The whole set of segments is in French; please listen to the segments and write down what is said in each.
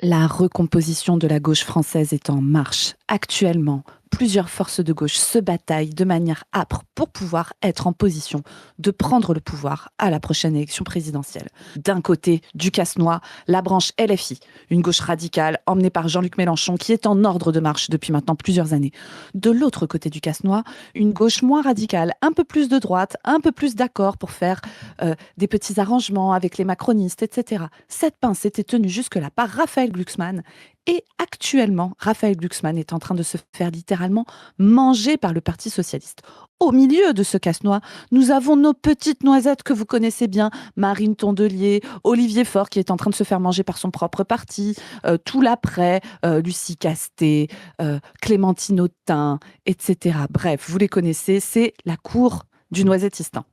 La recomposition de la gauche française est en marche. Actuellement, plusieurs forces de gauche se bataillent de manière âpre pour pouvoir être en position de prendre le pouvoir à la prochaine élection présidentielle. D'un côté, du casse-noix, la branche LFI, une gauche radicale emmenée par Jean-Luc Mélenchon qui est en ordre de marche depuis maintenant plusieurs années. De l'autre côté du casse-noix, une gauche moins radicale, un peu plus de droite, un peu plus d'accord pour faire des petits arrangements avec les macronistes, etc. Cette pince était tenue jusque-là par Raphaël Glucksmann. Et actuellement, Raphaël Glucksmann est en train de se faire littéralement manger par le Parti socialiste. Au milieu de ce casse-noix, nous avons nos petites noisettes que vous connaissez bien, Marine Tondelier, Olivier Faure qui est en train de se faire manger par son propre parti, tout l'après, Lucie Castet, Clémentine Autain, etc. Bref, vous les connaissez, c'est la cour du Noisettistan.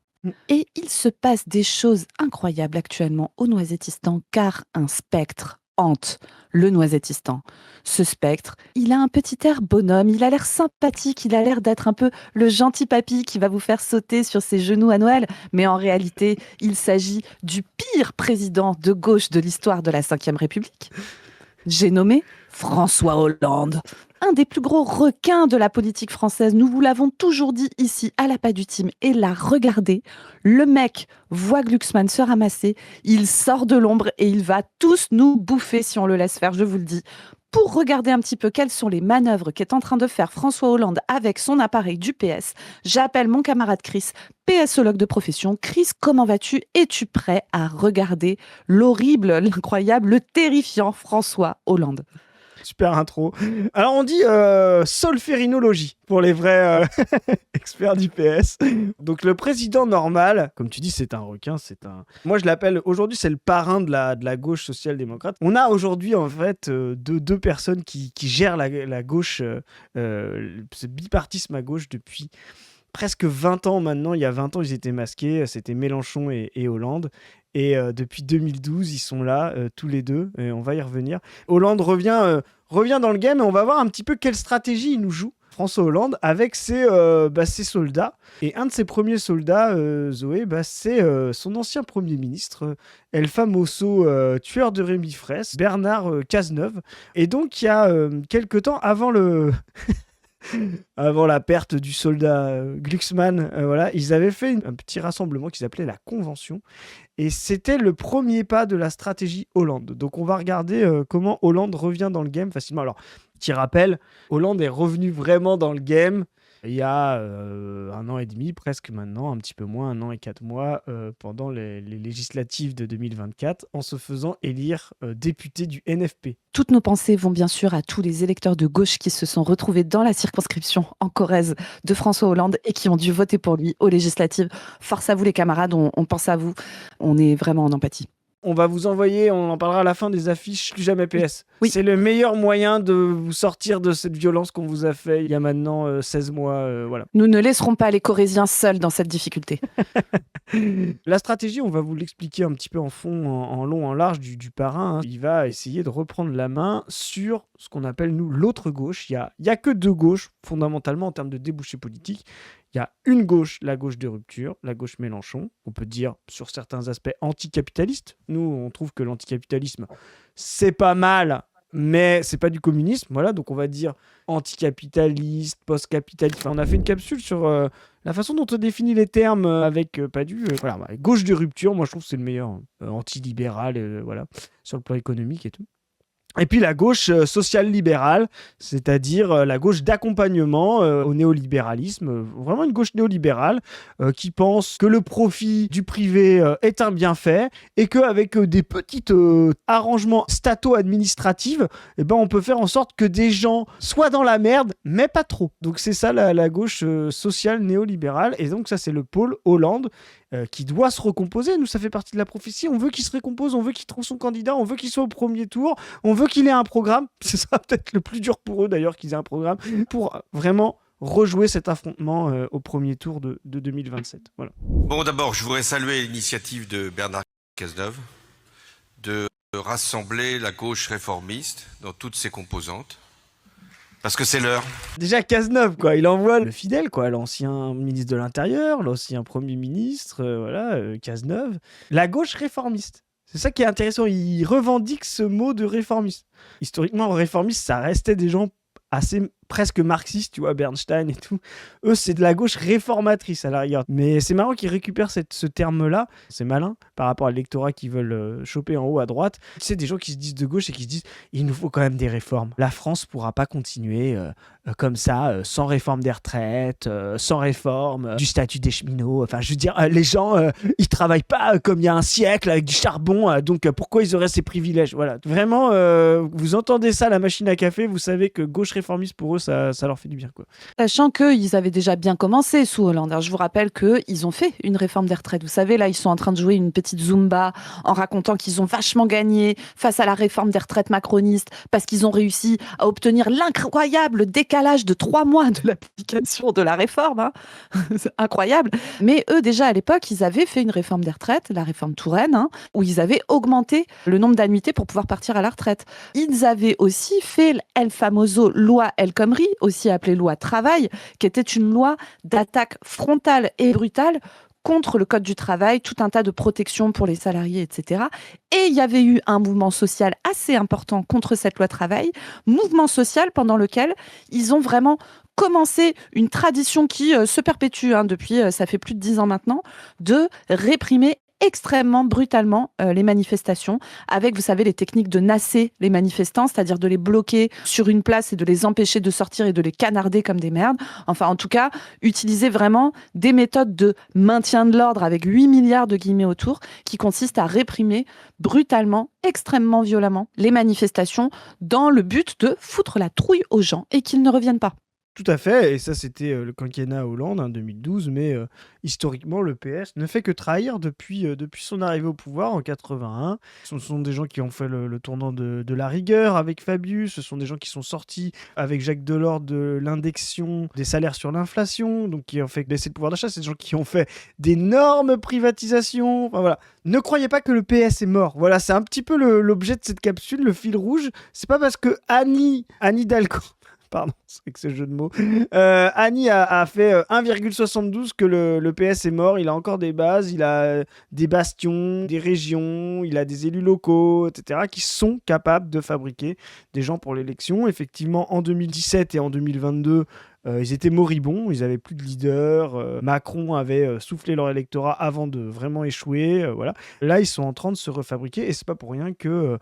Et il se passe des choses incroyables actuellement au Noisettistan car un spectre hante le Noisettistan. Ce spectre, il a un petit air bonhomme, il a l'air sympathique, il a l'air d'être un peu le gentil papy qui va vous faire sauter sur ses genoux à Noël, mais en réalité, il s'agit du pire président de gauche de l'histoire de la Ve République. J'ai nommé François Hollande, un des plus gros requins de la politique française. Nous vous l'avons toujours dit ici à la Padutime. Et là, regardez, le mec voit Glucksmann se ramasser, il sort de l'ombre et il va tous nous bouffer si on le laisse faire, je vous le dis. Pour regarder un petit peu quelles sont les manœuvres qu'est en train de faire François Hollande avec son appareil du PS, j'appelle mon camarade Chris, PSologue de profession. Chris, comment vas-tu? Es-tu prêt à regarder l'horrible, l'incroyable, le terrifiant François Hollande? Super intro. Alors on dit solférinologie pour les vrais experts du PS. Donc le président normal, comme tu dis, c'est un requin, Moi je l'appelle, aujourd'hui c'est le parrain de la gauche social-démocrate. On a aujourd'hui en fait deux personnes qui gèrent la gauche, ce bipartisme à gauche depuis presque 20 ans maintenant. Il y a 20 ans ils étaient masqués, c'était Mélenchon et Hollande. Et depuis 2012, ils sont là, tous les deux, et on va y revenir. Hollande revient dans le game, et on va voir un petit peu quelle stratégie il nous joue, François Hollande, avec ses soldats. Et un de ses premiers soldats, Zoé, c'est son ancien Premier ministre, El Famoso tueur de Rémi Fraisse, Bernard Cazeneuve. Et donc, il y a quelques temps, avant la perte du soldat Glucksmann, ils avaient fait un petit rassemblement qui s'appelait la Convention. Et c'était le premier pas de la stratégie Hollande. Donc on va regarder comment Hollande revient dans le game facilement. Alors, petit rappel, Hollande est revenu vraiment dans le game il y a 1 an et demi, presque maintenant, un petit peu moins, 1 an et 4 mois, pendant les législatives de 2024, en se faisant élire député du NFP. Toutes nos pensées vont bien sûr à tous les électeurs de gauche qui se sont retrouvés dans la circonscription en Corrèze de François Hollande et qui ont dû voter pour lui aux législatives. Force à vous les camarades, on pense à vous, on est vraiment en empathie. On va vous envoyer, on en parlera à la fin des affiches, Plus jamais PS. Oui. C'est le meilleur moyen de vous sortir de cette violence qu'on vous a fait il y a maintenant 16 mois. Voilà. Nous ne laisserons pas les Corésiens seuls dans cette difficulté. La stratégie, on va vous l'expliquer un petit peu en fond, en long, en large du parrain. Il va essayer de reprendre la main sur ce qu'on appelle, nous, l'autre gauche. Il y a que deux gauches, fondamentalement, en termes de débouchés politiques. Il y a une gauche, la gauche de rupture, la gauche Mélenchon. On peut dire, sur certains aspects, anticapitaliste. Nous, on trouve que l'anticapitalisme, c'est pas mal, mais c'est pas du communisme. Voilà, donc on va dire anticapitaliste, post-capitaliste. Enfin, on a fait une capsule sur la façon dont on définit les termes avec Padu. Gauche de rupture, moi je trouve que c'est le meilleur. Antilibéral, voilà, sur le plan économique et tout. Et puis la gauche sociale-libérale, c'est-à-dire la gauche d'accompagnement au néolibéralisme, vraiment une gauche néolibérale qui pense que le profit du privé est un bienfait et qu'avec des petits arrangements stato-administratifs, on peut faire en sorte que des gens soient dans la merde, mais pas trop. Donc c'est ça la gauche sociale néolibérale, et donc ça c'est le pôle Hollande qui doit se recomposer. Nous, ça fait partie de la prophétie. On veut qu'il se recompose, on veut qu'il trouve son candidat, on veut qu'il soit au premier tour, on veut qu'il ait un programme. Ce sera peut-être le plus dur pour eux d'ailleurs qu'ils aient un programme pour vraiment rejouer cet affrontement au premier tour de 2027. Voilà. Bon, d'abord, je voudrais saluer l'initiative de Bernard Cazeneuve de rassembler la gauche réformiste dans toutes ses composantes. Parce que c'est l'heure. Déjà Cazeneuve, quoi, il envoie le fidèle, quoi, l'ancien ministre de l'Intérieur, l'ancien Premier ministre, Cazeneuve. La gauche réformiste. C'est ça qui est intéressant, ils revendiquent ce mot de réformiste. Historiquement, réformiste, ça restait des gens assez presque marxistes, tu vois, Bernstein et tout. Eux, c'est de la gauche réformatrice à la rigueur. Mais c'est marrant qu'ils récupèrent ce terme-là. C'est malin par rapport à l'électorat qu'ils veulent choper en haut à droite. Tu sais, des gens qui se disent de gauche et qui se disent il nous faut quand même des réformes. La France pourra pas continuer comme ça, sans réforme des retraites, sans réforme du statut des cheminots. Enfin, je veux dire, les gens, ils travaillent pas comme il y a un siècle avec du charbon, donc pourquoi ils auraient ces privilèges? Voilà. Vraiment, vous entendez ça, la machine à café, vous savez que gauche réformiste pour eux, ça leur fait du bien, quoi. Sachant qu'ils avaient déjà bien commencé sous Hollande. Alors, je vous rappelle qu'ils ont fait une réforme des retraites. Vous savez, là, ils sont en train de jouer une petite Zumba en racontant qu'ils ont vachement gagné face à la réforme des retraites macronistes parce qu'ils ont réussi à obtenir l'incroyable décalage de 3 mois de l'application de la réforme. Hein. C'est incroyable. Mais eux, déjà, à l'époque, ils avaient fait une réforme des retraites, la réforme Touraine, hein, où ils avaient augmenté le nombre d'annuités pour pouvoir partir à la retraite. Ils avaient aussi fait El Famoso loi El Khomri, aussi appelée loi travail, qui était une loi d'attaque frontale et brutale contre le code du travail, tout un tas de protections pour les salariés, etc. Et il y avait eu un mouvement social assez important contre cette loi travail, mouvement social pendant lequel ils ont vraiment commencé une tradition qui se perpétue depuis, ça fait plus de 10 ans maintenant, de réprimer extrêmement brutalement les manifestations avec, vous savez, les techniques de nasser les manifestants, c'est-à-dire de les bloquer sur une place et de les empêcher de sortir et de les canarder comme des merdes. Enfin, en tout cas, utiliser vraiment des méthodes de maintien de l'ordre avec 8 milliards de guillemets autour qui consistent à réprimer brutalement, extrêmement violemment les manifestations dans le but de foutre la trouille aux gens et qu'ils ne reviennent pas. Tout à fait, et ça c'était le quinquennat Hollande, 2012, mais historiquement le PS ne fait que trahir depuis son arrivée au pouvoir en 81. Ce sont des gens qui ont fait le tournant de la rigueur avec Fabius, ce sont des gens qui sont sortis avec Jacques Delors de l'indexion des salaires sur l'inflation, donc qui ont fait baisser le pouvoir d'achat, c'est des gens qui ont fait d'énormes privatisations, enfin voilà. Ne croyez pas que le PS est mort, voilà, c'est un petit peu l'objet de cette capsule, le fil rouge, c'est pas parce que Annie Hidalgo... Pardon, c'est avec ce jeu de mots. Annie a fait 1,72 que le PS est mort. Il a encore des bases, il a des bastions, des régions, il a des élus locaux, etc. qui sont capables de fabriquer des gens pour l'élection. Effectivement, en 2017 et en 2022, ils étaient moribonds, ils n'avaient plus de leader. Macron avait soufflé leur électorat avant de vraiment échouer. Voilà. Là, ils sont en train de se refabriquer et c'est pas pour rien que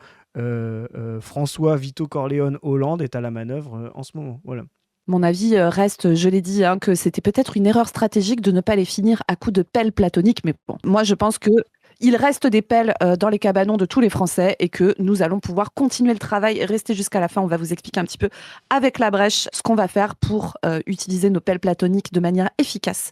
François Vito Corleone Hollande est à la manœuvre en ce moment. Voilà. Mon avis reste, je l'ai dit, que c'était peut-être une erreur stratégique de ne pas les finir à coups de pelle platonique. Mais bon, moi, je pense qu'il reste des pelles dans les cabanons de tous les Français et que nous allons pouvoir continuer le travail et rester jusqu'à la fin. On va vous expliquer un petit peu avec la brèche ce qu'on va faire pour utiliser nos pelles platoniques de manière efficace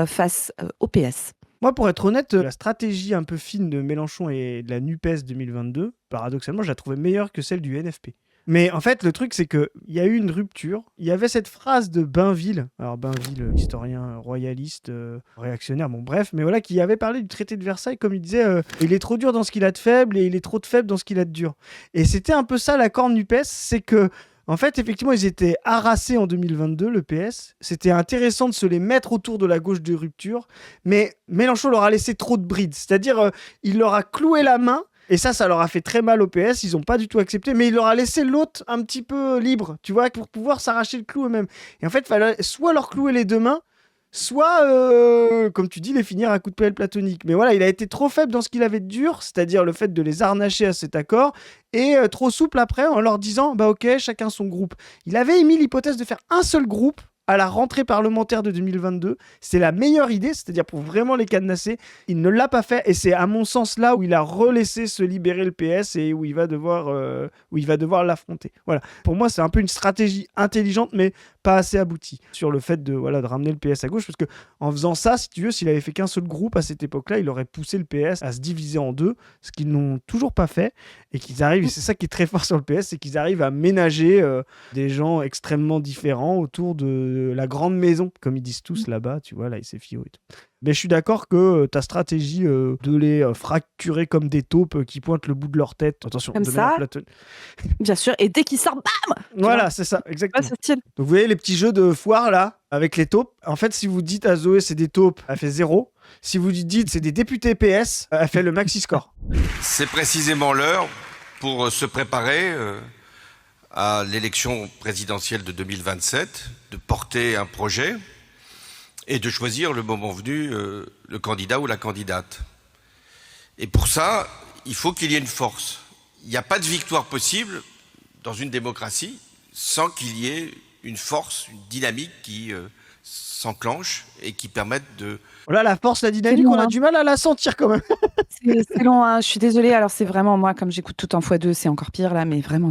face au PS. Moi, pour être honnête, la stratégie un peu fine de Mélenchon et de la NUPES 2022, paradoxalement, je la trouvais meilleure que celle du NFP. Mais en fait, le truc, c'est qu'il y a eu une rupture. Il y avait cette phrase de Bainville, alors Bainville, historien royaliste, réactionnaire, bon bref, mais voilà, qui avait parlé du traité de Versailles, comme il disait, il est trop dur dans ce qu'il a de faible et il est trop de faible dans ce qu'il a de dur. Et c'était un peu ça l'accord NUPES, c'est que en fait, effectivement, ils étaient harassés en 2022, le PS. C'était intéressant de se les mettre autour de la gauche de rupture, mais Mélenchon leur a laissé trop de brides. C'est-à-dire, il leur a cloué la main, et ça leur a fait très mal au PS. Ils n'ont pas du tout accepté, mais il leur a laissé l'autre un petit peu libre, tu vois, pour pouvoir s'arracher le clou eux-mêmes. Et en fait, il fallait soit leur clouer les deux mains, soit, comme tu dis, les finir à coups de pelle platonique. Mais voilà, il a été trop faible dans ce qu'il avait de dur, c'est-à-dire le fait de les harnacher à cet accord, et trop souple après en leur disant, bah ok, chacun son groupe. Il avait émis l'hypothèse de faire un seul groupe à la rentrée parlementaire de 2022. C'est la meilleure idée, c'est-à-dire pour vraiment les cadenasser. Il ne l'a pas fait, et c'est à mon sens là où il a relaissé se libérer le PS et où il va devoir l'affronter. Voilà. Pour moi, c'est un peu une stratégie intelligente, mais pas assez aboutie sur le fait de ramener le PS à gauche, parce que en faisant ça, si tu veux, s'il avait fait qu'un seul groupe à cette époque-là, il aurait poussé le PS à se diviser en deux, ce qu'ils n'ont toujours pas fait, et qu'ils arrivent, et c'est ça qui est très fort sur le PS, c'est qu'ils arrivent à ménager des gens extrêmement différents autour de la grande maison, comme ils disent tous là-bas, tu vois, la SFIO et tout. Mais je suis d'accord que ta stratégie de les fracturer comme des taupes qui pointent le bout de leur tête, attention, comme de ça, bien sûr, et dès qu'ils sortent, bam, voilà, c'est ça, exactement. Ouais, ce style. Donc vous voyez les petits jeux de foire là, avec les taupes. En fait, si vous dites à Zoé c'est des taupes, elle fait 0. Si vous dites c'est des députés PS, elle fait le maxi score. C'est précisément l'heure pour se préparer à l'élection présidentielle de 2027, de porter un projet et de choisir le moment venu le candidat ou la candidate. Et pour ça, il faut qu'il y ait une force. Il n'y a pas de victoire possible dans une démocratie sans qu'il y ait une force, une dynamique qui s'enclenche et qui permette de... Voilà, la force, la dynamique, long, on a du mal à la sentir quand même. C'est long, hein. Je suis désolée. Alors, c'est vraiment, moi, comme j'écoute tout en x2, c'est encore pire, là. Mais vraiment,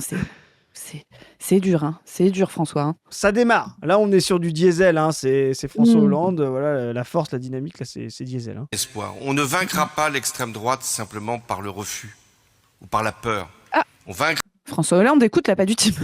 c'est dur, hein. C'est dur, François. Hein. Ça démarre. Là, on est sur du diesel. Hein. C'est François Hollande. Voilà, la force, la dynamique, là, c'est diesel. Hein. Espoir. On ne vaincra pas l'extrême droite simplement par le refus ou par la peur. Ah. On vaincra... François Hollande, écoute, là, pas du type.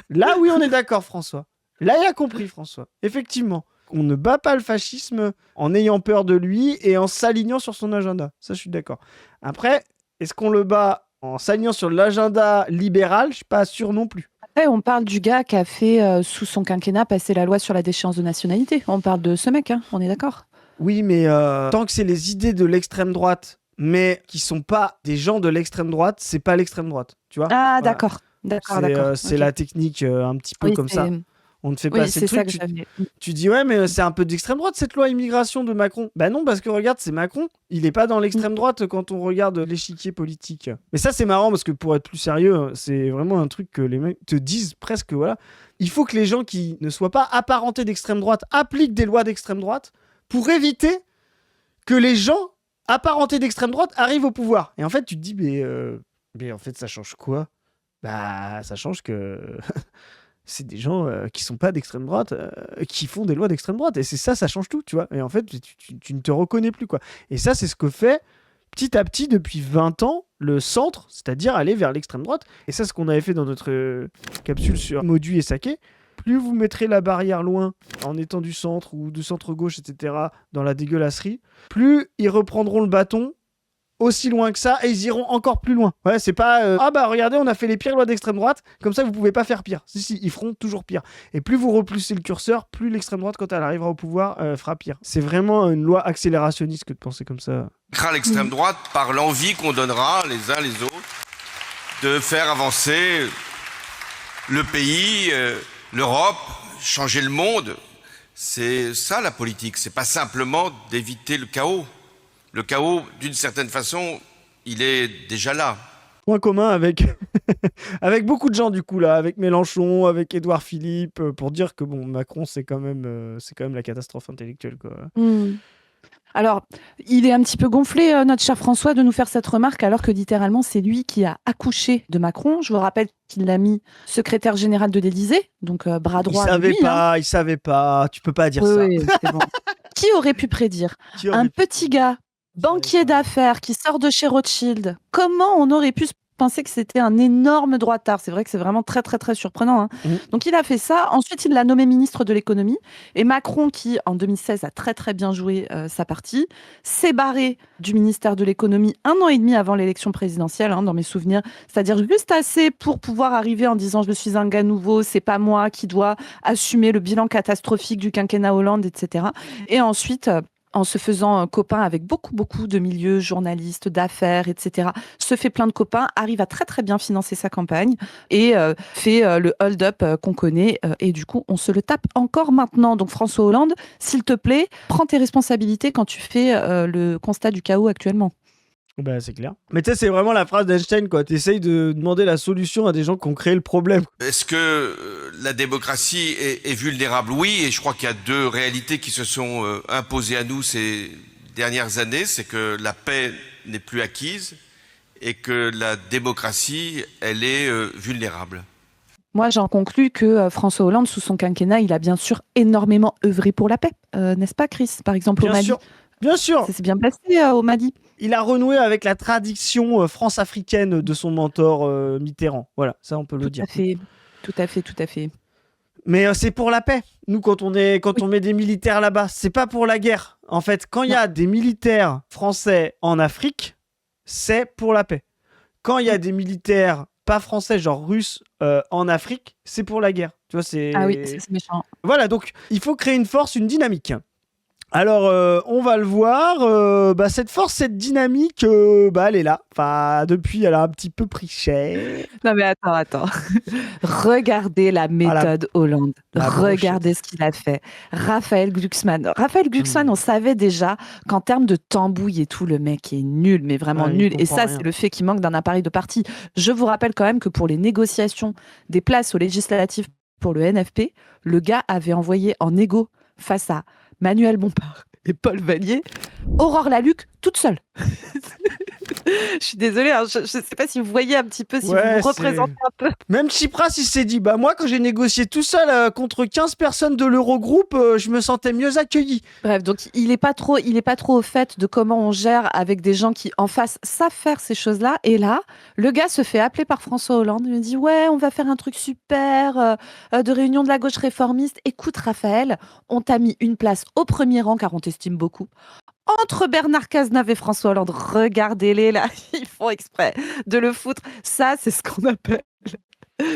Là, oui, on est d'accord, François. Là, il a compris, François. Effectivement. On ne bat pas le fascisme en ayant peur de lui et en s'alignant sur son agenda. Ça, je suis d'accord. Après, est-ce qu'on le bat en s'alignant sur l'agenda libéral? Je suis pas sûr non plus. Après, on parle du gars qui a fait, sous son quinquennat, passer la loi sur la déchéance de nationalité. On parle de ce mec, hein. On est d'accord. Oui, mais tant que c'est les idées de l'extrême droite, mais qui sont pas des gens de l'extrême droite, c'est pas l'extrême droite. Tu vois? Ah, Voilà. d'accord. D'accord. C'est Ok. la technique un petit peu Oui, comme ça. On ne fait pas Oui, assez c'est de ça trucs. que j'avais. Tu dis, ouais, mais c'est un peu d'extrême droite cette loi immigration de Macron. Bah non, parce que regarde, c'est Macron. Il est pas dans l'extrême droite quand on regarde l'échiquier politique. Mais ça, c'est marrant parce que pour être plus sérieux, c'est vraiment un truc que les mecs te disent presque, voilà. Il faut que les gens qui ne soient pas apparentés d'extrême droite appliquent des lois d'extrême droite pour éviter que les gens apparentés d'extrême droite arrivent au pouvoir. Et en fait, tu te dis, mais en fait, ça change quoi? Bah, ça change que c'est des gens qui sont pas d'extrême droite qui font des lois d'extrême droite. Et c'est ça, ça change tout, tu vois. Et en fait, tu ne te reconnais plus, quoi. Et ça, c'est ce que fait petit à petit, depuis 20 ans, le centre, c'est-à-dire aller vers l'extrême droite. Et ça, ce qu'on avait fait dans notre capsule sur Mauduit et Saké. Plus vous mettrez la barrière loin, en étant du centre ou du centre-gauche, etc., dans la dégueulasserie, plus ils reprendront le bâton aussi loin que ça et ils iront encore plus loin. Ouais, c'est pas ah bah regardez, on a fait les pires lois d'extrême droite, comme ça vous pouvez pas faire pire. Si, ils feront toujours pire. Et plus vous repoussez le curseur, plus l'extrême droite, quand elle arrivera au pouvoir, fera pire. C'est vraiment une loi accélérationniste que de penser comme ça. l'extrême droite par l'envie qu'on donnera les uns les autres de faire avancer le pays, l'Europe, changer le monde. C'est ça la politique. C'est pas simplement d'éviter le chaos. Le chaos, d'une certaine façon, il est déjà là. Point commun avec avec beaucoup de gens du coup là, avec Mélenchon, avec Édouard Philippe, pour dire que bon, Macron c'est quand même la catastrophe intellectuelle, quoi. Alors, il est un petit peu gonflé, notre cher François, de nous faire cette remarque, alors que littéralement, c'est lui qui a accouché de Macron. Je vous rappelle qu'il l'a mis secrétaire général de l'Élysée, donc bras droit de lui. Il savait pas. Tu peux pas dire ça. Oui, c'est bon. Qui aurait pu prédire un petit gars, banquier d'affaires, qui sort de chez Rothschild? Comment on aurait pu penser que c'était un énorme droitard? C'est vrai que c'est vraiment très, très, très surprenant. Hein. Donc, il a fait ça. Ensuite, il l'a nommé ministre de l'économie. Et Macron, qui, en 2016, a très, très bien joué sa partie, s'est barré du ministère de l'économie 1 an et demi avant l'élection présidentielle, hein, dans mes souvenirs. C'est-à-dire juste assez pour pouvoir arriver en disant « je suis un gars nouveau, c'est pas moi qui dois assumer le bilan catastrophique du quinquennat Hollande, etc. » Et ensuite... en se faisant copain avec beaucoup de milieux, journalistes, d'affaires, etc., se fait plein de copains, arrive à très très bien financer sa campagne et fait le hold-up qu'on connaît. Et du coup, on se le tape encore maintenant. Donc François Hollande, s'il te plaît, prends tes responsabilités quand tu fais le constat du chaos actuellement. Bah, c'est clair. Mais tu sais, c'est vraiment la phrase d'Einstein, quoi. T'essayes de demander la solution à des gens qui ont créé le problème. Est-ce que la démocratie est vulnérable? Oui, et je crois qu'il y a deux réalités qui se sont imposées à nous ces dernières années. C'est que la paix n'est plus acquise et que la démocratie, elle est vulnérable. Moi, j'en conclus que François Hollande, sous son quinquennat, il a bien sûr énormément œuvré pour la paix. N'est-ce pas, Chris? Par exemple, au Mali. Bien sûr. Ça s'est bien passé au Mali. Il a renoué avec la tradition france-africaine de son mentor Mitterrand. Voilà, ça on peut le dire. Tout à fait. Mais c'est pour la paix. Nous, quand on met des militaires là-bas, c'est pas pour la guerre. En fait, quand il y a des militaires français en Afrique, c'est pour la paix. Quand il y a des militaires pas français, genre russe, en Afrique, c'est pour la guerre. Tu vois, c'est... Ah oui, c'est méchant. Voilà, donc il faut créer une force, une dynamique. Alors, on va le voir. Cette force, cette dynamique, elle est là. Enfin, depuis, elle a un petit peu pris cher. Non mais attends. Regardez la méthode Hollande. Regardez ce qu'il a fait. Raphaël Glucksmann, on savait déjà qu'en termes de tambouille et tout, le mec est nul, mais vraiment nul. Et ça, c'est le fait qu'il manque d'un appareil de parti. Je vous rappelle quand même que pour les négociations des places aux législatives pour le NFP, le gars avait envoyé en égo face à Manuel Bompard et Paul Vallier, Aurore Lalucq toute seule. Je suis désolée, je ne sais pas si vous voyez un petit peu, si vous vous représentez un peu. Même Tsipras, il s'est dit, moi, quand j'ai négocié tout seul contre 15 personnes de l'Eurogroupe, je me sentais mieux accueilli. Bref, donc il est pas trop au fait de comment on gère avec des gens qui, en face, savent faire ces choses-là. Et là, le gars se fait appeler par François Hollande. Il me dit, ouais, on va faire un truc super de réunion de la gauche réformiste. Écoute, Raphaël, on t'a mis une place au premier rang, car on t'estime beaucoup. Entre Bernard Cazeneuve et François Hollande, regardez-les là, ils font exprès de le foutre. Ça, c'est ce qu'on appelle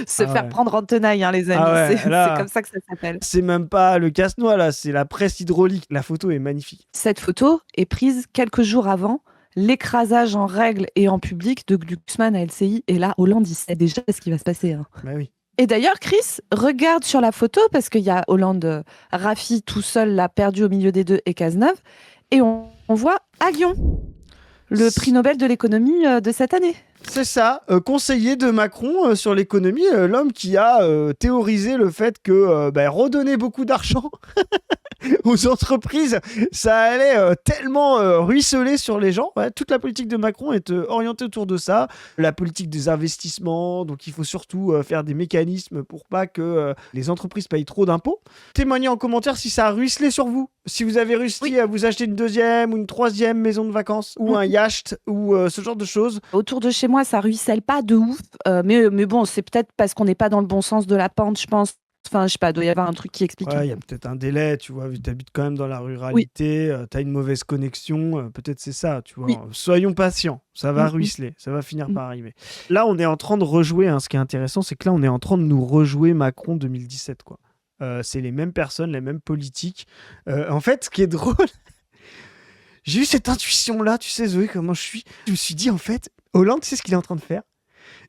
se faire prendre en tenaille, les amis. C'est comme ça que ça s'appelle. C'est même pas le casse-noix, là, c'est la presse hydraulique. La photo est magnifique. Cette photo est prise quelques jours avant l'écrasage en règle et en public de Glucksmann à LCI. Et là, Hollande, il sait déjà ce qui va se passer. Bah oui. Et d'ailleurs, Chris, regarde sur la photo, parce qu'il y a Hollande, Raffi tout seul, là, perdu au milieu des deux, et Cazeneuve. Et on voit Aguillon, le prix Nobel de l'économie de cette année. C'est ça, conseiller de Macron sur l'économie, l'homme qui a théorisé le fait que redonner beaucoup d'argent aux entreprises, ça allait tellement ruisseler sur les gens. Ouais, toute la politique de Macron est orientée autour de ça. La politique des investissements, donc il faut surtout faire des mécanismes pour pas que les entreprises payent trop d'impôts. Témoignez en commentaire si ça a ruisselé sur vous. Si vous avez réussi à vous acheter une deuxième ou une troisième maison de vacances ou un yacht ou ce genre de choses. Autour de chez moi, ça ruisselle pas de ouf. Mais bon, c'est peut-être parce qu'on n'est pas dans le bon sens de la pente, je pense. Enfin, je sais pas, doit y avoir un truc qui explique. Ouais, il y a peut-être un délai, tu vois, vu que tu habites quand même dans la ruralité, tu as une mauvaise connexion, peut-être c'est ça, tu vois. Oui. Soyons patients, ça va ruisseler, ça va finir par arriver. Là, on est en train de rejouer, ce qui est intéressant, c'est que là, on est en train de nous rejouer Macron 2017, quoi. C'est les mêmes personnes, les mêmes politiques. En fait, ce qui est drôle, j'ai eu cette intuition-là, tu sais, Zoé, comment je suis. Je me suis dit, en fait, Hollande, tu sais ce qu'il est en train de faire ?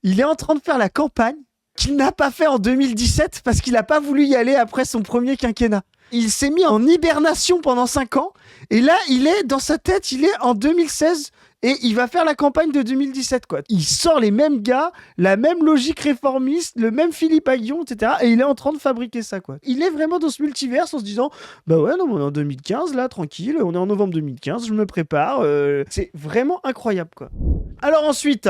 Il est en train de faire la campagne qu'il n'a pas fait en 2017 parce qu'il n'a pas voulu y aller après son premier quinquennat. Il s'est mis en hibernation pendant 5 ans et là, il est dans sa tête, il est en 2016 et il va faire la campagne de 2017, quoi. Il sort les mêmes gars, la même logique réformiste, le même Philippe Aghion, etc. Et il est en train de fabriquer ça, quoi. Il est vraiment dans ce multiverse en se disant bah ouais, non, on est en 2015, là, tranquille, on est en novembre 2015, je me prépare. C'est vraiment incroyable, quoi. Alors ensuite,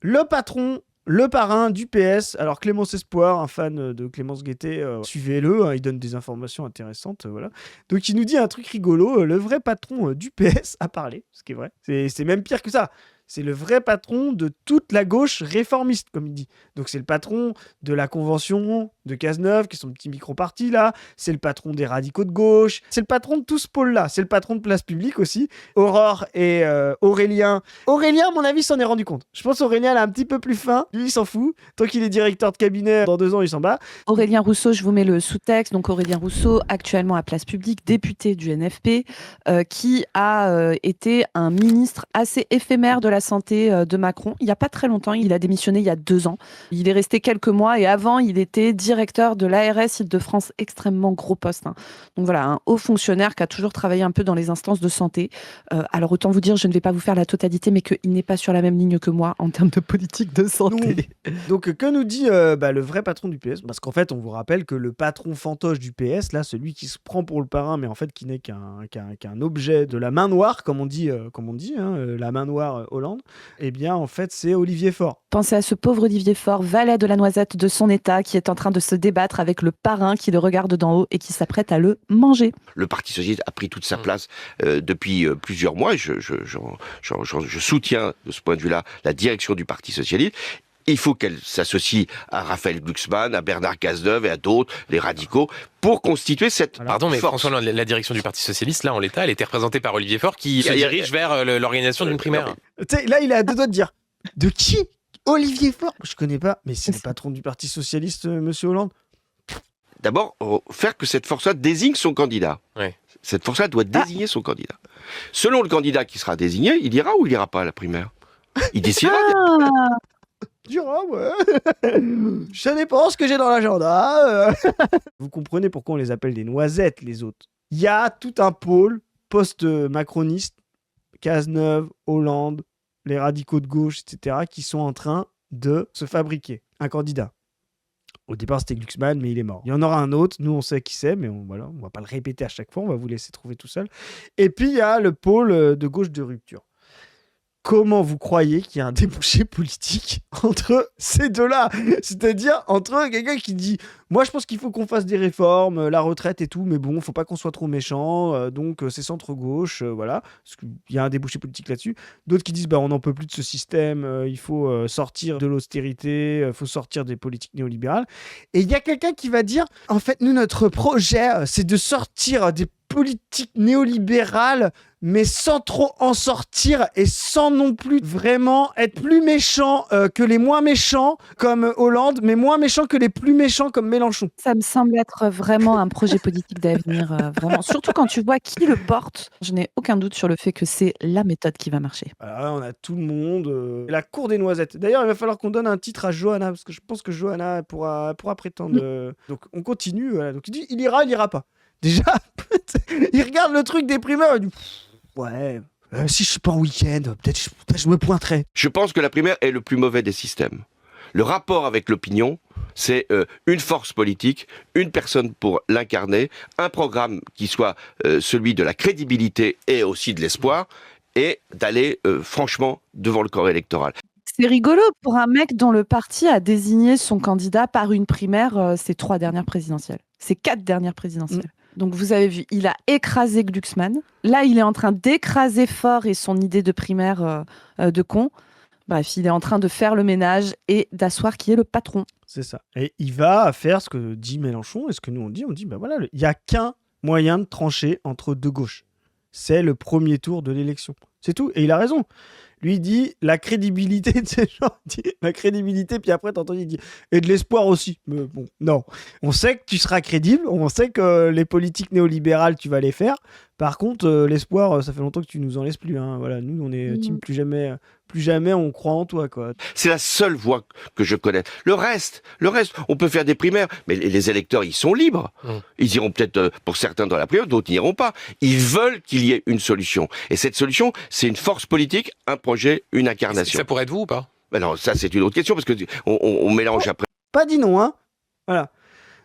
le patron, le parrain du PS, alors Clémence Espoir, un fan de Clémence Guettet, suivez-le, il donne des informations intéressantes, voilà. Donc il nous dit un truc rigolo, le vrai patron du PS a parlé, ce qui est vrai, c'est même pire que ça. C'est le vrai patron de toute la gauche réformiste, comme il dit. Donc c'est le patron de la convention de Cazeneuve, qui est son petit micro-parti là. C'est le patron des radicaux de gauche. C'est le patron de tout ce pôle-là. C'est le patron de Place Publique aussi. Aurore et Aurélien. Aurélien, à mon avis, s'en est rendu compte. Je pense qu'Aurélien, elle a un petit peu plus faim. Lui, il s'en fout. Tant qu'il est directeur de cabinet, dans 2 ans, il s'en bat. Aurélien Rousseau, je vous mets le sous-texte. Donc Aurélien Rousseau, actuellement à Place Publique, député du NFP, qui a été un ministre assez éphémère de la santé de Macron. Il n'y a pas très longtemps, il a démissionné il y a 2 ans. Il est resté quelques mois et avant, il était directeur de l'ARS Île-de-France, extrêmement gros poste. Donc voilà, un haut fonctionnaire qui a toujours travaillé un peu dans les instances de santé. Alors autant vous dire, je ne vais pas vous faire la totalité, mais qu'il n'est pas sur la même ligne que moi en termes de politique de santé. Donc que nous dit le vrai patron du PS ? Parce qu'en fait, on vous rappelle que le patron fantoche du PS, là, celui qui se prend pour le parrain, mais en fait qui n'est qu'un objet de la main noire, comme on dit, la main noire Hollande, eh bien en fait c'est Olivier Faure. Pensez à ce pauvre Olivier Faure, valet de la noisette de son état, qui est en train de se débattre avec le parrain qui le regarde d'en haut et qui s'apprête à le manger. Le Parti socialiste a pris toute sa place depuis plusieurs mois. Je soutiens de ce point de vue-là la direction du Parti socialiste. Il faut qu'elle s'associe à Raphaël Glucksmann, à Bernard Cazeneuve et à d'autres, les radicaux, pour constituer cette Pardon, mais force. François, la direction du Parti socialiste, là, en l'état, elle était représentée par Olivier Faure, qui se dirige vers l'organisation d'une primaire. Tu sais, là, il est à 2 doigts de dire de qui Olivier Faure, je connais pas, mais c'est le patron du Parti Socialiste, Monsieur Hollande. D'abord, faire que cette force-là désigne son candidat. Ouais. Cette force-là doit désigner son candidat. Selon le candidat qui sera désigné, il ira ou il ira pas à la primaire. Il décidera. Dira, ouais. Ça dépend ce que j'ai dans l'agenda. Vous comprenez pourquoi on les appelle des noisettes, les autres. Il y a tout un pôle post-macroniste, Cazeneuve, Hollande, les radicaux de gauche, etc., qui sont en train de se fabriquer un candidat. Au départ, c'était Glucksmann, mais il est mort. Il y en aura un autre, nous on sait qui c'est, mais on va pas le répéter à chaque fois, on va vous laisser trouver tout seul. Et puis, il y a le pôle de gauche de rupture. Comment vous croyez qu'il y a un débouché politique entre ces deux-là? C'est-à-dire entre quelqu'un qui dit « Moi, je pense qu'il faut qu'on fasse des réformes, la retraite et tout, mais bon, faut pas qu'on soit trop méchant, donc c'est centre-gauche, voilà. » Parce qu'il y a un débouché politique là-dessus. D'autres qui disent « On n'en peut plus de ce système, il faut sortir de l'austérité, il faut sortir des politiques néolibérales. » Et il y a quelqu'un qui va dire « En fait, nous, notre projet, c'est de sortir des politiques néolibérales, mais sans trop en sortir et sans non plus vraiment être plus méchant que les moins méchants comme Hollande, mais moins méchant que les plus méchants comme Mélenchon. » Ça me semble être vraiment un projet politique d'avenir, vraiment. Surtout quand tu vois qui le porte. Je n'ai aucun doute sur le fait que c'est la méthode qui va marcher. Alors là, on a tout le monde. La cour des noisettes. D'ailleurs, il va falloir qu'on donne un titre à Johanna, parce que je pense que Johanna pourra prétendre. Donc, on continue. Voilà. Donc, il dit il ira pas. Déjà, il regarde le truc des primaires, il dit ouais, si je suis pas en week-end, peut-être je me pointerai. Je pense que la primaire est le plus mauvais des systèmes. Le rapport avec l'opinion, c'est une force politique, une personne pour l'incarner, un programme qui soit celui de la crédibilité et aussi de l'espoir, et d'aller franchement devant le corps électoral. C'est rigolo pour un mec dont le parti a désigné son candidat par une primaire ces 3 dernières présidentielles. Ces 4 dernières présidentielles. Donc vous avez vu, il a écrasé Glucksmann. Là, il est en train d'écraser Faure et son idée de primaire de con. Bref, il est en train de faire le ménage et d'asseoir qui est le patron. C'est ça. Et il va faire ce que dit Mélenchon et ce que nous on dit voilà, il n'y a qu'un moyen de trancher entre deux gauches. C'est le premier tour de l'élection. C'est tout. Et il a raison. Lui, il dit la crédibilité de ces gens. Il dit la crédibilité, puis après, t'entends, il dit et de l'espoir aussi. Mais bon, non. On sait que tu seras crédible. On sait que les politiques néolibérales, tu vas les faire. Par contre, l'espoir, ça fait longtemps que tu nous en laisses plus. Hein. Voilà, nous, on est team plus jamais on croit en toi, quoi. C'est la seule voie que je connais. Le reste, on peut faire des primaires, mais les électeurs, ils sont libres. Ils iront peut-être, pour certains, dans la primaire, d'autres n'iront pas. Ils veulent qu'il y ait une solution. Et cette solution, c'est une force politique, un projet, une incarnation. Ça pourrait être vous ou pas? Ben non, ça, c'est une autre question, parce que on mélange après. Pas dit non, hein. Voilà.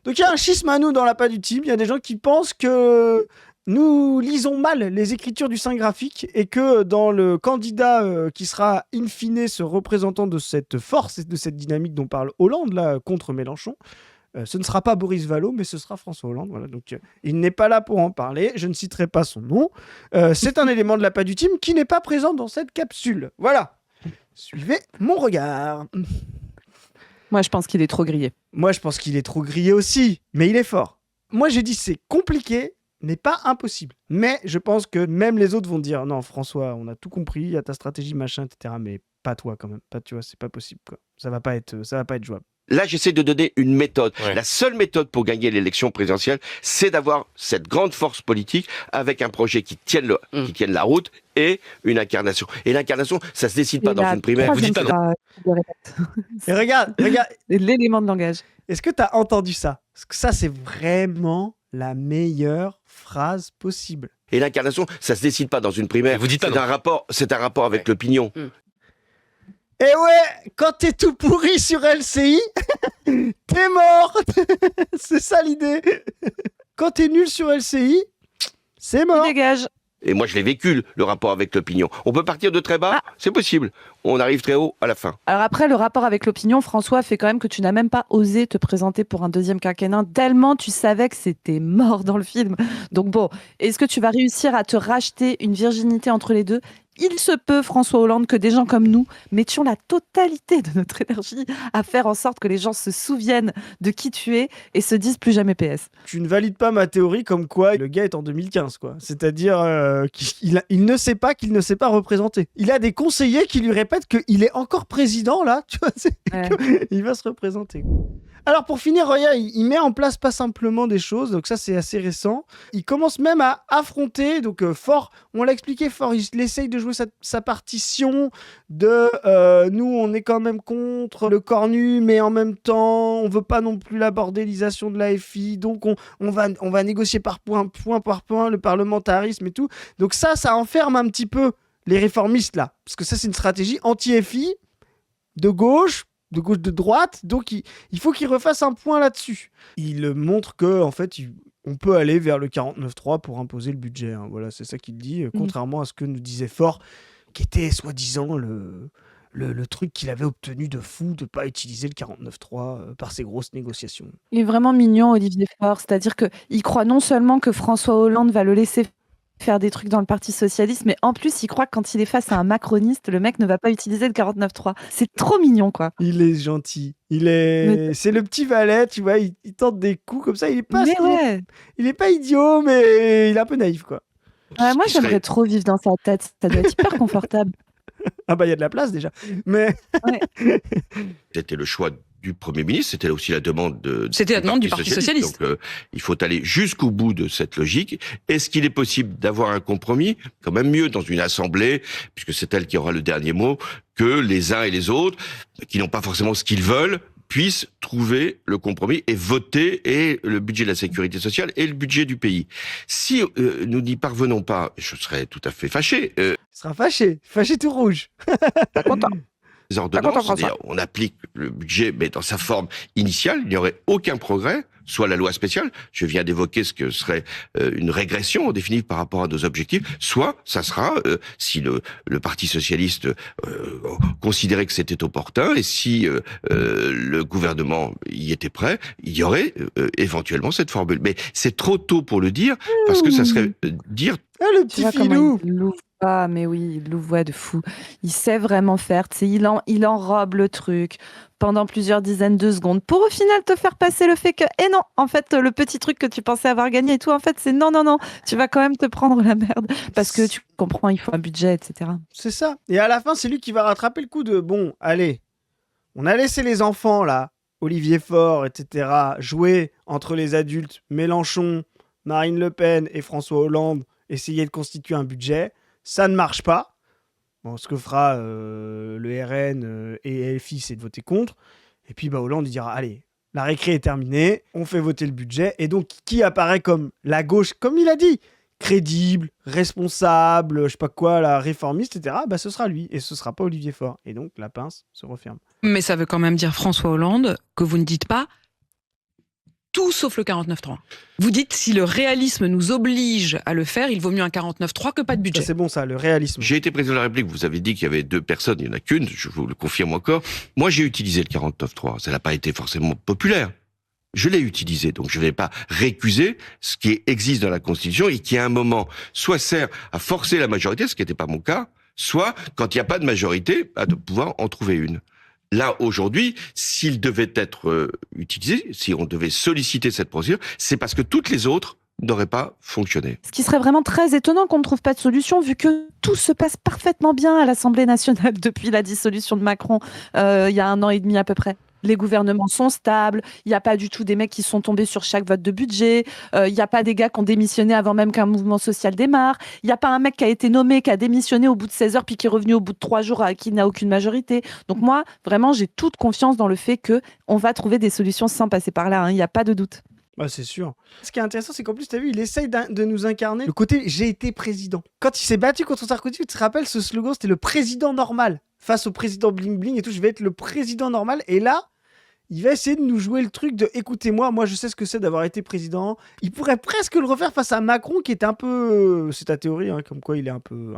Donc, il y a un schisme à nous dans la pas du team. Il y a des gens qui pensent que nous lisons mal les écritures du Saint graphique et que dans le candidat qui sera in fine ce représentant de cette force et de cette dynamique dont parle Hollande là, contre Mélenchon, ce ne sera pas Boris Vallaud, mais ce sera François Hollande. Voilà, donc, il n'est pas là pour en parler, je ne citerai pas son nom. C'est un élément de la pas du team qui n'est pas présent dans cette capsule. Voilà, suivez mon regard. Moi, je pense qu'il est trop grillé. Moi, je pense qu'il est trop grillé aussi, mais il est fort. Moi, j'ai dit c'est compliqué, n'est pas impossible. Mais je pense que même les autres vont dire non, François, on a tout compris, il y a ta stratégie, machin, etc. Mais pas toi quand même. Pas, tu vois, c'est pas possible, quoi. Ça va pas être jouable. Là, j'essaie de donner une méthode. Ouais. La seule méthode pour gagner l'élection présidentielle, c'est d'avoir cette grande force politique avec un projet qui tienne la route et une incarnation. Et l'incarnation, ça se décide pas dans une primaire. Vous dites pas non. Et regarde, L'élément de langage. est-ce que tu as entendu ça? Parce que ça, c'est vraiment la meilleure phrase possible. Et l'incarnation, ça se décide pas dans une primaire. Vous dites pas C'est un rapport avec l'opinion. Et ouais, quand t'es tout pourri sur LCI, t'es mort. C'est ça l'idée. Quand t'es nul sur LCI, c'est mort. Dégage. Et moi, je l'ai vécu, le rapport avec l'opinion. On peut partir de très bas, c'est possible. On arrive très haut à la fin. Alors après, le rapport avec l'opinion, François, fait quand même que tu n'as même pas osé te présenter pour un deuxième quinquennat, tellement tu savais que c'était mort dans le film. Donc bon, est-ce que tu vas réussir à te racheter une virginité entre les deux? il se peut, François Hollande, que des gens comme nous mettions la totalité de notre énergie à faire en sorte que les gens se souviennent de qui tu es et se disent plus jamais PS. Tu ne valides pas ma théorie comme quoi le gars est en 2015, quoi. C'est-à-dire qu'il ne sait pas qu'il ne s'est pas représenté. Il a des conseillers qui lui répètent qu'il est encore président, là, tu vois, il va se représenter. Alors pour finir, Roya, il met en place pas simplement des choses, donc ça c'est assez récent. Il commence même à affronter, donc Faure, on l'a expliqué, Faure, il essaye de jouer sa partition de nous on est quand même contre le cornu, mais en même temps on veut pas non plus la bordélisation de la FI, donc on va négocier point par point le parlementarisme et tout. Donc ça enferme un petit peu les réformistes là, parce que ça c'est une stratégie anti-FI, de gauche, de droite, donc il faut qu'il refasse un point là-dessus. Il montre que en fait, on peut aller vers le 49.3 pour imposer le budget. Hein. Voilà, c'est ça qu'il dit, contrairement à ce que nous disait Faure, qui était soi-disant le truc qu'il avait obtenu de fou de pas utiliser le 49.3 par ses grosses négociations. Il est vraiment mignon, Olivier Faure, c'est-à-dire qu'il croit non seulement que François Hollande va le laisser faire des trucs dans le Parti Socialiste, mais en plus, il croit que quand il est face à un macroniste, le mec ne va pas utiliser le 49.3. C'est trop mignon, quoi. Il est gentil. C'est le petit valet, tu vois, il tente des coups comme ça, il est pas idiot, mais il est un peu naïf, quoi. Ouais, moi, j'aimerais trop vivre dans sa tête, ça doit être hyper confortable. Ah bah, il y a de la place, déjà. Mais... Ouais. C'était le choix du Premier ministre, c'était aussi la demande du Parti Socialiste. Donc, il faut aller jusqu'au bout de cette logique. Est-ce qu'il est possible d'avoir un compromis ? Quand même mieux dans une assemblée, puisque c'est elle qui aura le dernier mot, que les uns et les autres, qui n'ont pas forcément ce qu'ils veulent, puissent trouver le compromis et voter et le budget de la sécurité sociale et le budget du pays. Si nous n'y parvenons pas, je serais tout à fait fâché. Il sera fâché tout rouge. Pas content. Les ordonnances, c'est-à-dire on applique le budget, mais dans sa forme initiale, il n'y aurait aucun progrès, soit la loi spéciale, je viens d'évoquer ce que serait une régression en définitive par rapport à nos objectifs, soit ça sera, si le Parti Socialiste considérait que c'était opportun, et si le gouvernement y était prêt, il y aurait éventuellement cette formule. Mais c'est trop tôt pour le dire, parce que ça serait dire... Ah, le petit filou. Ah, mais oui, il louvoie de fou. Il sait vraiment faire, tu sais, il enrobe le truc pendant plusieurs dizaines de secondes pour au final te faire passer le fait que, non, en fait, le petit truc que tu pensais avoir gagné et tout, en fait, c'est non, tu vas quand même te prendre la merde parce que tu comprends, il faut un budget, etc. C'est ça. Et à la fin, c'est lui qui va rattraper le coup de, bon, allez, on a laissé les enfants, là, Olivier Faure, etc., jouer entre les adultes, Mélenchon, Marine Le Pen et François Hollande, essayer de constituer un budget. Ça ne marche pas. Bon, ce que fera le RN et LFI, c'est de voter contre. Et puis Hollande il dira, allez, la récré est terminée, on fait voter le budget. Et donc, qui apparaît comme la gauche, comme il a dit, crédible, responsable, je sais pas quoi, la réformiste, etc., ce sera lui. Et ce sera pas Olivier Faure. Et donc, la pince se referme. Mais ça veut quand même dire, François Hollande, que vous ne dites pas tout sauf le 49.3. Vous dites, si le réalisme nous oblige à le faire, il vaut mieux un 49.3 que pas de budget. Ça, c'est bon ça, le réalisme. J'ai été président de la République, vous avez dit qu'il y avait 2 personnes, il n'y en a qu'une, je vous le confirme encore. Moi, j'ai utilisé le 49.3, ça n'a pas été forcément populaire. Je l'ai utilisé, donc je ne vais pas récuser ce qui existe dans la Constitution et qui, à un moment, soit sert à forcer la majorité, ce qui n'était pas mon cas, soit, quand il n'y a pas de majorité, de pouvoir en trouver une. Là, aujourd'hui, s'il devait être utilisé, si on devait solliciter cette procédure, c'est parce que toutes les autres n'auraient pas fonctionné. Ce qui serait vraiment très étonnant qu'on ne trouve pas de solution, vu que tout se passe parfaitement bien à l'Assemblée nationale depuis la dissolution de Macron, il y a 1 an et demi à peu près. Les gouvernements sont stables, il n'y a pas du tout des mecs qui sont tombés sur chaque vote de budget, il n'y a pas des gars qui ont démissionné avant même qu'un mouvement social démarre, il n'y a pas un mec qui a été nommé, qui a démissionné au bout de 16 heures puis qui est revenu au bout de 3 jours qui n'a aucune majorité. Donc moi, vraiment, j'ai toute confiance dans le fait qu'on va trouver des solutions sans passer par là, il n'y a pas de doute. Bah, c'est sûr. Ce qui est intéressant, c'est qu'en plus, tu as vu, il essaye de nous incarner le côté « j'ai été président ». Quand il s'est battu contre Sarkozy, tu te rappelles, ce slogan, c'était le président normal. Face au président bling bling et tout, je vais être le président normal. Et là, il va essayer de nous jouer le truc de écoutez-moi, moi je sais ce que c'est d'avoir été président. Il pourrait presque le refaire face à Macron qui est un peu, c'est ta théorie, hein, comme quoi il est un peu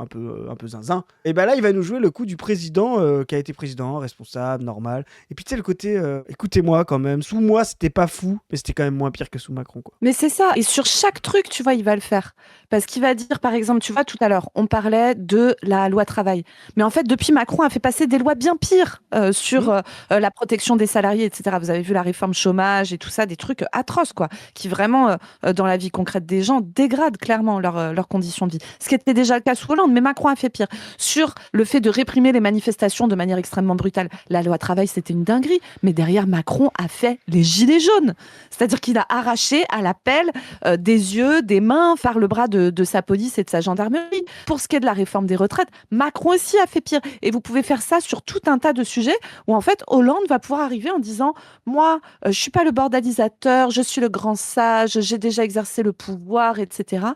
zinzin. Et ben là il va nous jouer le coup du président qui a été président, responsable, normal. Et puis tu sais le côté écoutez-moi quand même. Sous moi c'était pas fou, mais c'était quand même moins pire que sous Macron quoi. Mais c'est ça. Et sur chaque truc, tu vois, il va le faire. Parce qu'il va dire, par exemple, tu vois, tout à l'heure, on parlait de la loi travail. Mais en fait, depuis Macron a fait passer des lois bien pires sur la protection des salariés, etc. Vous avez vu la réforme chômage et tout ça, des trucs atroces, quoi, qui vraiment, dans la vie concrète des gens, dégradent clairement leurs conditions de vie. Ce qui était déjà le cas sous Hollande, mais Macron a fait pire. Sur le fait de réprimer les manifestations de manière extrêmement brutale, la loi travail, c'était une dinguerie. Mais derrière, Macron a fait les gilets jaunes. C'est-à-dire qu'il a arraché à la pelle des yeux, des mains, par le bras de sa police et de sa gendarmerie. Pour ce qui est de la réforme des retraites, Macron aussi a fait pire. Et vous pouvez faire ça sur tout un tas de sujets où en fait Hollande va pouvoir arriver en disant moi, je suis pas le bordalisateur, je suis le grand sage, j'ai déjà exercé le pouvoir, etc.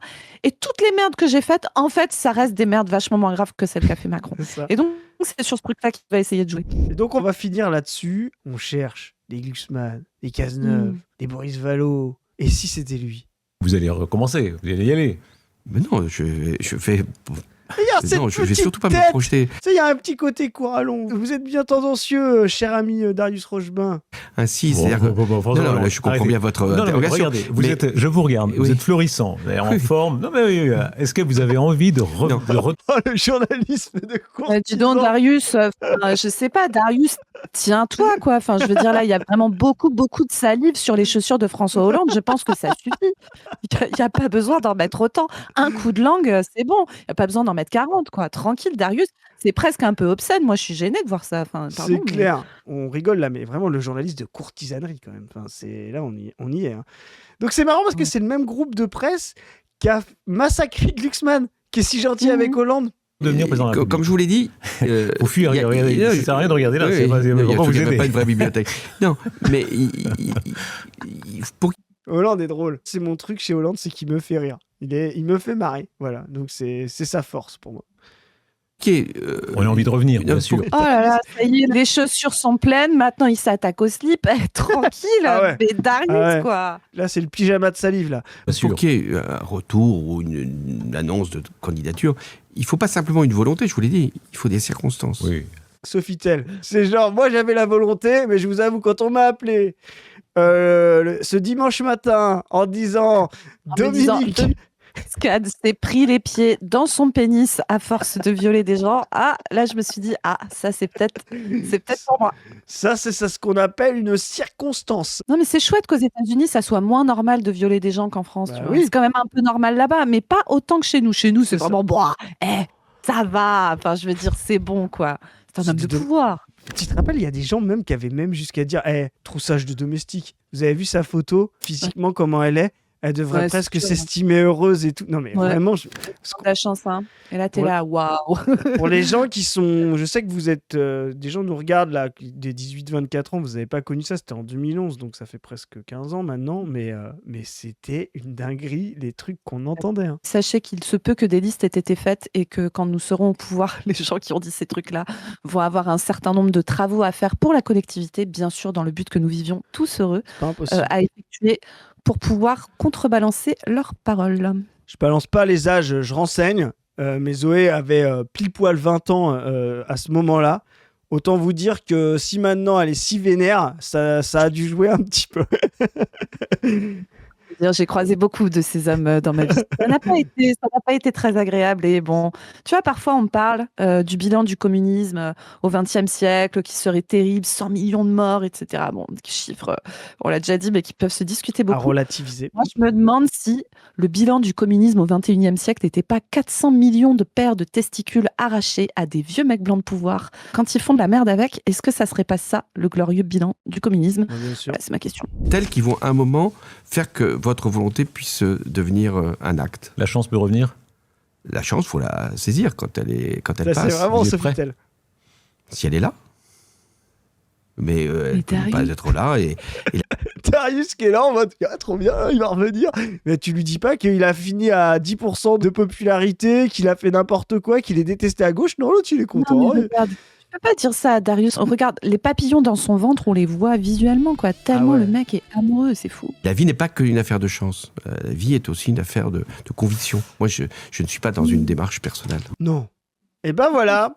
Et toutes les merdes que j'ai faites, en fait, ça reste des merdes vachement moins graves que celles qu'a fait Macron. Et donc, c'est sur ce truc-là qu'il va essayer de jouer. Et donc, on va finir là-dessus. On cherche des Glucksmann, des Cazeneuve, des Boris Vallaud. Et si c'était lui? Vous allez recommencer, vous allez y aller. Mais non, je vais Non, je vais surtout pas me projeter. Tu sais, il y a un petit côté court à long. Vous êtes bien tendancieux, cher ami Darius Rochebain. Ainsi, c'est-à-dire que... Non, là, je comprends bien votre interrogation. Regardez, je vous regarde, vous êtes florissant, vous êtes en forme. Non, mais oui, est-ce que vous avez envie de... Oh, le journalisme de courtisan. Dis donc, Darius, je sais pas, Darius, tiens-toi, quoi. Enfin, je veux dire, là, il y a vraiment beaucoup de salive sur les chaussures de François Hollande. Je pense que ça suffit. Il n'y a pas besoin d'en mettre autant. Un coup de langue, c'est bon. Il n'y a pas besoin d'en mettre 40, quoi. Tranquille, Darius. C'est presque un peu obscène. Moi, je suis gênée de voir ça. Enfin, pardon, c'est clair. On rigole là, mais vraiment le journaliste de courtisanerie quand même. Enfin, là, on y est. Hein. Donc c'est marrant parce que c'est le même groupe de presse qui a massacré Glucksmann, qui est si gentil avec Hollande. Devenir président de la République. Comme je vous l'ai dit... Faut fuir, regardez, ça sert à rien de regarder là. Pourquoi vous aidez? Pas une vraie bibliothèque. Non, mais Hollande est drôle. C'est mon truc chez Hollande, c'est qu'il me fait rire. Il me fait marrer. Voilà, donc c'est sa force pour moi. On a envie de revenir, bien sûr. Oh là là, ça y est, les chaussures sont pleines. Maintenant, il s'attaque au slip. Tranquille, mais Darius, quoi. Là, c'est le pyjama de salive, là. Pour qu'il y ait un retour ou une annonce de candidature, il ne faut pas simplement une volonté, je vous l'ai dit. Il faut des circonstances. Oui. Sofitel, c'est genre, moi, j'avais la volonté, mais je vous avoue, quand on m'a appelé ce dimanche matin en disant Dominique... Scad s'est pris les pieds dans son pénis à force de violer des gens. Ah, là, je me suis dit, ça, c'est peut-être pour moi. Ça, c'est ce qu'on appelle une circonstance. Non, mais c'est chouette qu'aux États-Unis, ça soit moins normal de violer des gens qu'en France. Tu vois. Oui. C'est quand même un peu normal là-bas, mais pas autant que chez nous. Chez nous, c'est vraiment, ça va. Enfin, je veux dire, c'est bon, quoi. C'est un homme de pouvoir. Tu te rappelles, il y a des gens même qui avaient même jusqu'à dire, troussage de domestique. Vous avez vu sa photo, physiquement, comment elle est? Elle devrait presque s'estimer heureuse et tout. Non, mais vraiment... La chance, hein. Et là, t'es là, waouh. Pour les gens qui sont... Je sais que vous êtes... des gens nous regardent, là, des 18-24 ans. Vous n'avez pas connu ça. C'était en 2011, donc ça fait presque 15 ans maintenant. Mais c'était une dinguerie, les trucs qu'on entendait. Hein. Sachez qu'il se peut que des listes aient été faites et que quand nous serons au pouvoir, les gens qui ont dit ces trucs-là vont avoir un certain nombre de travaux à faire pour la collectivité, bien sûr, dans le but que nous vivions tous heureux, à effectuer pour pouvoir contrebalancer leurs paroles. Je balance pas les âges, je renseigne. Mais Zoé avait pile poil 20 ans à ce moment-là. Autant vous dire que si maintenant elle est si vénère, ça a dû jouer un petit peu. J'ai croisé beaucoup de ces hommes dans ma vie. Ça n'a pas été très agréable. Et bon, tu vois, parfois on parle du bilan du communisme au XXe siècle, qui serait terrible, 100 millions de morts, etc. Bon, des chiffres, on l'a déjà dit, mais qui peuvent se discuter beaucoup. À relativiser. Moi, je me demande si le bilan du communisme au XXIe siècle n'était pas 400 millions de paires de testicules arrachés à des vieux mecs blancs de pouvoir. Quand ils font de la merde avec, est-ce que ça serait pas ça, le glorieux bilan du communisme? Bien sûr. C'est ma question. Tels qui vont à un moment faire que votre volonté puisse devenir un acte. La chance peut revenir? La chance, il faut la saisir quand elle ça, passe. C'est vraiment Sofitel. Si elle est là. Mais elle ne peut pas être là. Et Darius qui est là en mode trop bien, il va revenir. Mais tu lui dis pas qu'il a fini à 10% de popularité, qu'il a fait n'importe quoi, qu'il est détesté à gauche. Non, l'autre il est content. Non, mais regarde, peux pas dire ça à Darius. Regarde, les papillons dans son ventre, on les voit visuellement, quoi. Tellement ouais. le mec est amoureux, c'est fou. La vie n'est pas qu'une affaire de chance. La vie est aussi une affaire de conviction. Moi, je ne suis pas dans une démarche personnelle. Non. Et ben voilà,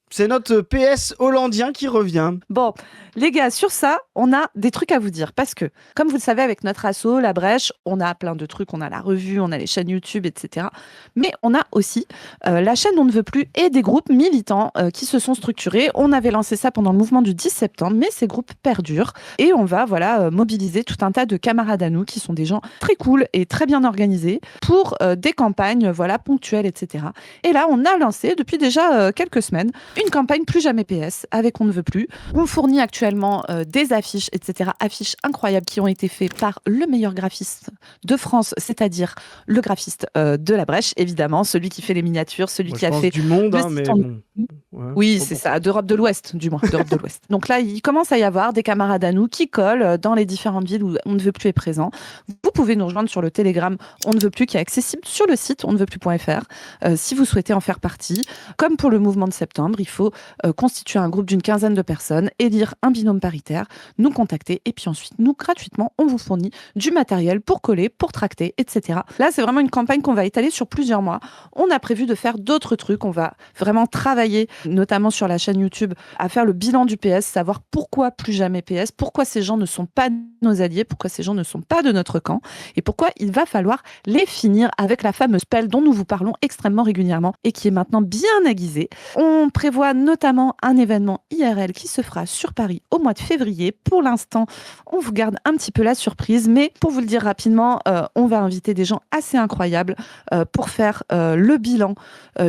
c'est notre PS hollandien qui revient. Bon, les gars, sur ça, on a des trucs à vous dire parce que, comme vous le savez, avec notre asso, La Brèche, on a plein de trucs. On a la revue, on a les chaînes YouTube, etc. Mais on a aussi la chaîne On ne veut plus et des groupes militants qui se sont structurés. On avait lancé ça pendant le mouvement du 10 septembre, mais ces groupes perdurent et on va mobiliser tout un tas de camarades à nous qui sont des gens très cool et très bien organisés pour des campagnes ponctuelles, etc. Et là, on a lancé depuis déjà quelques semaines une campagne Plus jamais PS avec On ne veut plus. On fournit actuellement des affiches, etc. Affiches incroyables qui ont été faites par le meilleur graphiste de France, c'est-à-dire le graphiste de La Brèche, évidemment, celui qui fait les miniatures, celui Moi, qui je a pense fait du monde, le hein, mais site en- bon. Ouais, Oui, bon, c'est bon. ça, d'Europe de l'Ouest, du moins, d'Europe de l'Ouest. Donc là, il commence à y avoir des camarades à nous qui collent dans les différentes villes où On ne veut plus est présent. Vous pouvez nous rejoindre sur le Telegram On ne veut plus, qui est accessible sur le site onneveutplus.fr, si vous souhaitez en faire partie. Comme pour le mouvement de septembre, il faut constituer un groupe d'une 15aine de personnes, élire un binôme paritaire, nous contacter, et puis ensuite, nous, gratuitement, on vous fournit du matériel pour coller, pour tracter, etc. Là, c'est vraiment une campagne qu'on va étaler sur plusieurs mois. On a prévu de faire d'autres trucs. On va vraiment travailler, notamment sur la chaîne YouTube, à faire le bilan du PS, savoir pourquoi plus jamais PS, pourquoi ces gens ne sont pas nos alliés, pourquoi ces gens ne sont pas de notre camp, et pourquoi il va falloir les finir avec la fameuse pelle dont nous vous parlons extrêmement régulièrement et qui est maintenant bien aiguisée. On prévoit notamment un événement IRL qui se fera sur Paris au mois de février. Pour l'instant, on vous garde un petit peu la surprise, mais pour vous le dire rapidement, on va inviter des gens assez incroyables pour faire le bilan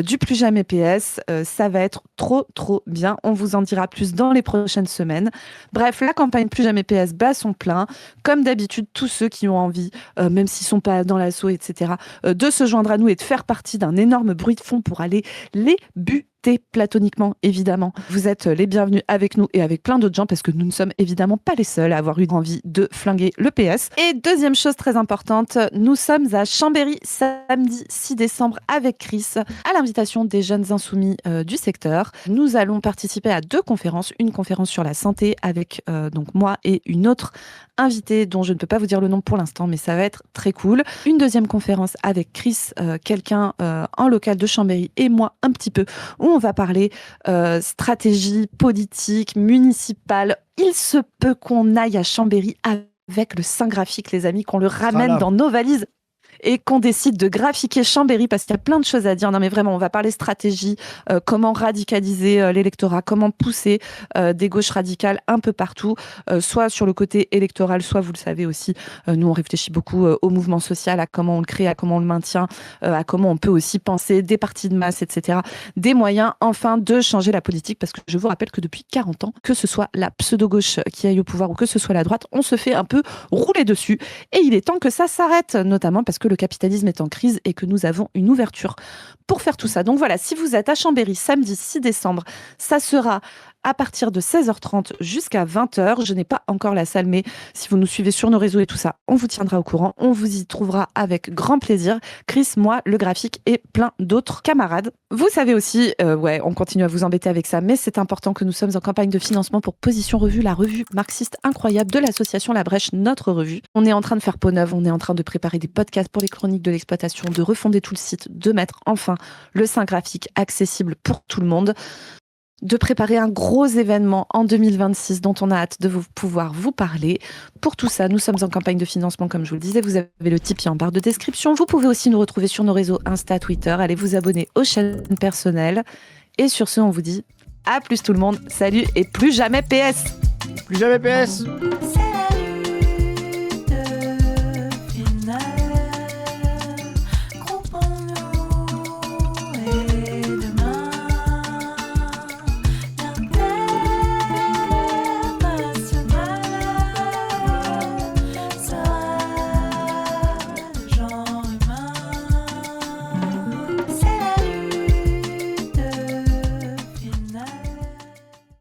du Plus jamais PS. Ça va être trop bien. On vous en dira plus dans les prochaines semaines. Bref, la campagne Plus jamais PS bat son plein. Comme d'habitude, tous ceux qui ont envie, même s'ils sont pas dans l'assaut, etc., de se joindre à nous et de faire partie d'un énorme bruit de fond pour aller les buter platoniquement, évidemment. Vous êtes les bienvenus avec nous et avec plein d'autres gens parce que nous ne sommes évidemment pas les seuls à avoir eu envie de flinguer le PS. Et deuxième chose très importante, nous sommes à Chambéry samedi 6 décembre avec Chris, à l'invitation des jeunes insoumis du secteur. Nous allons participer à 2 conférences, une conférence sur la santé avec donc moi et une autre invitée dont je ne peux pas vous dire le nom pour l'instant, mais ça va être très cool. Une deuxième conférence avec Chris, quelqu'un en local de Chambéry et moi un petit peu, où on va parler stratégie politique, municipale. Il se peut qu'on aille à Chambéry avec le Saint Graphique, les amis, qu'on le ramène Voilà. dans nos valises et qu'on décide de graphiquer Chambéry parce qu'il y a plein de choses à dire. Non mais vraiment, on va parler stratégie, comment radicaliser l'électorat, comment pousser des gauches radicales un peu partout, soit sur le côté électoral, soit vous le savez aussi, nous on réfléchit beaucoup au mouvement social, à comment on le crée, à comment on le maintient, à comment on peut aussi penser des partis de masse, etc. Des moyens enfin de changer la politique parce que je vous rappelle que depuis 40 ans, que ce soit la pseudo-gauche qui aille au pouvoir ou que ce soit la droite, on se fait un peu rouler dessus et il est temps que ça s'arrête, notamment parce que le capitalisme est en crise et que nous avons une ouverture pour faire tout ça. Donc voilà, si vous êtes à Chambéry samedi 6 décembre, ça sera à partir de 16h30 jusqu'à 20h. Je n'ai pas encore la salle, mais si vous nous suivez sur nos réseaux et tout ça, on vous tiendra au courant. On vous y trouvera avec grand plaisir. Chris, moi, le graphique et plein d'autres camarades. Vous savez aussi, on continue à vous embêter avec ça, mais c'est important que nous sommes en campagne de financement pour Position Revue, la revue marxiste incroyable de l'association La Brèche, notre revue. On est en train de faire peau neuve, on est en train de préparer des podcasts pour les chroniques de l'exploitation, de refonder tout le site, de mettre enfin le Saint Graphique accessible pour tout le monde, de préparer un gros événement en 2026 dont on a hâte de pouvoir vous parler. Pour tout ça, nous sommes en campagne de financement, comme je vous le disais. Vous avez le Tipeee en barre de description. Vous pouvez aussi nous retrouver sur nos réseaux Insta, Twitter. Allez vous abonner aux chaînes personnelles. Et sur ce, on vous dit à plus tout le monde. Salut et plus jamais PS. Plus jamais PS. C'est